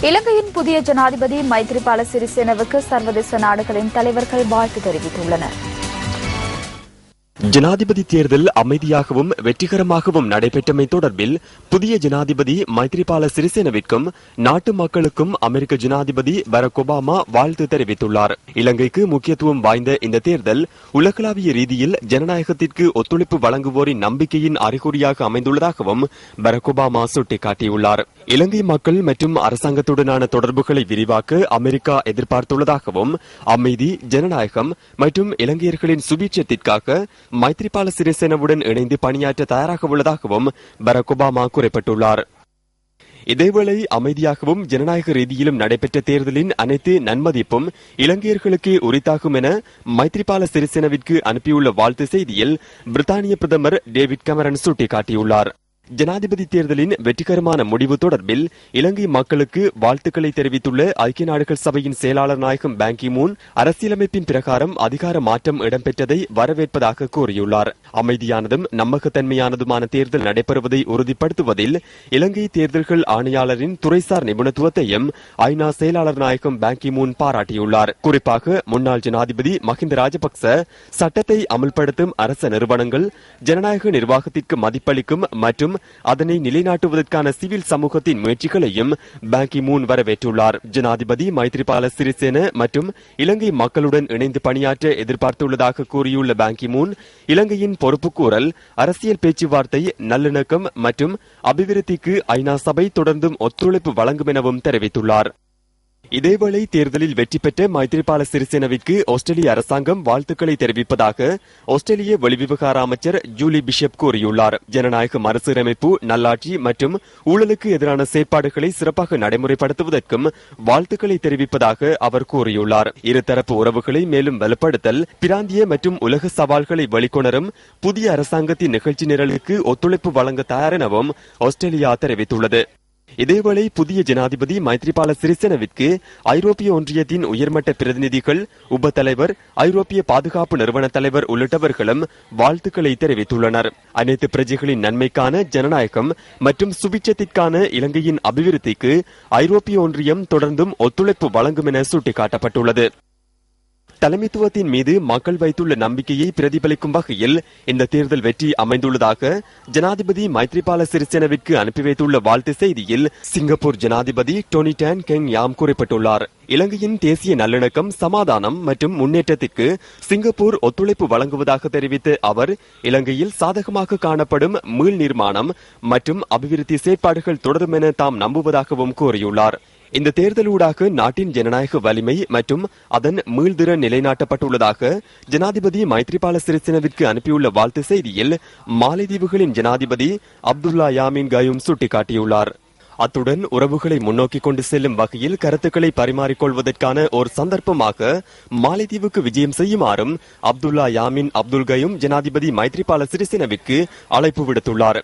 இலங்கையின் புதிய ஜனாதிபதி மைத்ரிபால சிறிசேனவுக்கு சர்வதேச நாடுகளின் தலைவர்கள் வாழ்த்து தெரிவித்துள்ளனர். ஜனாதிபதி தேர்தல் அமைதியாகவும் வெற்றிகரமாகவும் நடைபெற்றமை தொடர்பில் புதிய ஜனாதிபதி மைத்ரிபால சிறிசேனவிற்கும் நாட்டு மக்களுக்கும் அமெரிக்க ஜனாதிபதி பராக் ஒபாமா வாழ்த்து தெரிவித்துள்ளார். இலங்கைக்கு முக்கியத்துவம் வாய்ந்த இந்த தேர்தல் உலகளாவிய ரீதியில் ஜனநாயகத்திற்கு ஒத்துழைப்பு வழங்குவோரின் நம்பிக்கையின் அறிகுறியாக அமைந்துள்ளதாகவும் பராக் ஒபாமா சுட்டிக்காட்டியுள்ளார். இலங்கை மக்கள் மற்றும் அரசாங்கத்துடனான தொடர்புகளை விரிவாக்க அமெரிக்கா எதிர்பார்த்துள்ளதாகவும் அமைதி, ஜனநாயகம் மற்றும் இலங்கையர்களின் சுபீட்சத்திற்காக மைத்ரிபால சிறிசேனவுடன் இணைந்து பணியாற்ற தயாராக உள்ளதாகவும் பராக் ஒபாமா குறிப்பிட்டுள்ளார். இதேவேளை அமைதியாகவும் ஜனநாயக ரீதியிலும் நடைபெற்ற தேர்தலின் அனைத்து நன்மதிப்பும் இலங்கையர்களுக்கே உரித்தாகும் என மைத்ரிபால சிறிசேனவிற்கு அனுப்பியுள்ள வாழ்த்து செய்தியில் பிரித்தானிய பிரதமர் டேவிட் கமரன் சுட்டிக்காட்டியுள்ளார். ஜனாதிபதி தேர்தலின் வெற்றிகரமான முடிவு தொடர்பில் இலங்கை மக்களுக்கு வாழ்த்துக்களை தெரிவித்துள்ள ஐக்கிய நாடுகள் சபையின் செயலாளர் நாயகம் பான் கி மூன் அரசியலமைப்பின் பிரகாரம் அதிகார மாற்றம் இடம்பெற்றதை வரவேற்பதாக கூறியுள்ளார். அமைதியானதும் நம்பகத்தன்மையானதுமான தேர்தல் நடைபெறுவதை உறுதிப்படுத்துவதில் இலங்கை தேர்தல்கள் ஆணையாளரின் துறைசார் நிபுணத்துவத்தையும் ஐநா செயலாளர் நாயகம் பான் கி மூன் பாராட்டியுள்ளார். குறிப்பாக முன்னாள் ஜனாதிபதி மஹிந்த ராஜபக்ச சட்டத்தை அமல்படுத்தும் அரச நிறுவனங்கள், ஜனநாயக நிர்வாகத்திற்கு மதிப்பளிக்கும் மற்றும் அதனை நிலைநாட்டுவதற்கான சிவில் சமூகத்தின் முயற்சிகளையும் பான் கி மூன் வரவேற்றுள்ளார். ஜனாதிபதி மைத்ரிபால சிறிசேன மற்றும் இலங்கை மக்களுடன் இணைந்து பணியாற்ற எதிர்பார்த்துள்ளதாக கூறியுள்ள பான் கி மூன் இலங்கையின் பொறுப்புக்கூறல், அரசியல் பேச்சுவார்த்தை, நல்லிணக்கம் மற்றும் அபிவிருத்திக்கு ஐநா சபை தொடர்ந்தும் ஒத்துழைப்பு வழங்கும் எனவும் தெரிவித்துள்ளார். இதேவேளை தேர்தலில் வெற்றி பெற்ற மைத்ரிபால சிறிசேனவிற்கு ஆஸ்திரேலிய அரசாங்கம் வாழ்த்துக்களை தெரிவிப்பதாக ஆஸ்திரேலிய வெளிவிவகார அமைச்சர் ஜூலி பிஷப் கூறியுள்ளார். ஜனநாயக மறுசீரமைப்பு, நல்லாட்சி மற்றும் ஊழலுக்கு எதிரான செயற்பாடுகளை சிறப்பாக நடைமுறைப்படுத்துவதற்கும் வாழ்த்துக்களை தெரிவிப்பதாக அவர் கூறியுள்ளார். இருதரப்பு உறவுகளை மேலும் வலுப்படுத்தல், பிராந்திய மற்றும் உலக சவால்களை வெளிக்கொணரும் புதிய அரசாங்கத்தின் நிகழ்ச்சி நிரலுக்கு ஒத்துழைப்பு வழங்க தயார் எனவும் ஆஸ்திரேலியா தெரிவித்துள்ளது. இதேவேளை புதிய ஜனாதிபதி மைத்ரிபால சிறிசேனவிற்கு ஐரோப்பிய ஒன்றியத்தின் உயர்மட்ட பிரதிநிதிகள், உப தலைவர், ஐரோப்பிய பாதுகாப்பு நிறுவன தலைவர் உள்ளிட்டவர்களும் வாழ்த்துக்களை தெரிவித்துள்ளனர். அனைத்து பிரஜைகளின் நன்மைக்கான ஜனநாயகம் மற்றும் சுபிட்சத்திற்கான இலங்கையின் அபிவிருத்திக்கு ஐரோப்பிய ஒன்றியம் தொடர்ந்தும் ஒத்துழைப்பு வழங்கும் என சுட்டிக்காட்டப்பட்டுள்ளது. தலைமைத்துவத்தின் மீது மக்கள் வைத்துள்ள நம்பிக்கையை பிரதிபலிக்கும் வகையில் இந்த தேர்தல் வெற்றி அமைந்துள்ளதாக ஜனாதிபதி மைத்ரிபால சிறிசேனவிற்கு அனுப்பி வைத்துள்ள வாழ்த்து செய்தியில் சிங்கப்பூர் ஜனாதிபதி டோனி டான் கெங் யாம் குறிப்பிட்டுள்ளார். இலங்கையின் தேசிய நல்லிணக்கம், சமாதானம் மற்றும் முன்னேற்றத்திற்கு சிங்கப்பூர் ஒத்துழைப்பு வழங்குவதாக தெரிவித்த அவர் இலங்கையில் சாதகமாக காணப்படும் மீள் நிர்மாணம் மற்றும் அபிவிருத்தி செயற்பாடுகள் தொடரும் என தாம் நம்புவதாகவும் கூறியுள்ளார். இந்த தேர்தலூடாக நாட்டின் ஜனநாயக வலிமை மற்றும் அதன் மீள்திறன் நிலைநாட்டப்பட்டுள்ளதாக ஜனாதிபதி மைத்ரிபால சிறிசேனவிற்கு அனுப்பியுள்ள வாழ்த்து செய்தியில் மாலைதீவுகளின் ஜனாதிபதி அப்துல்லா யாமின் கயூம் சுட்டிக்காட்டியுள்ளார். அத்துடன் உறவுகளை முன்னோக்கி கொண்டு செல்லும் வகையில் கருத்துக்களை பரிமாறிக்கொள்வதற்கான ஒரு சந்தர்ப்பமாக மாலைதீவுக்கு விஜயம் செய்யுமாறும் அப்துல்லா யாமின் அப்துல் கயூம் ஜனாதிபதி மைத்ரிபால சிறிசேனவிற்கு அழைப்பு விடுத்துள்ளார்.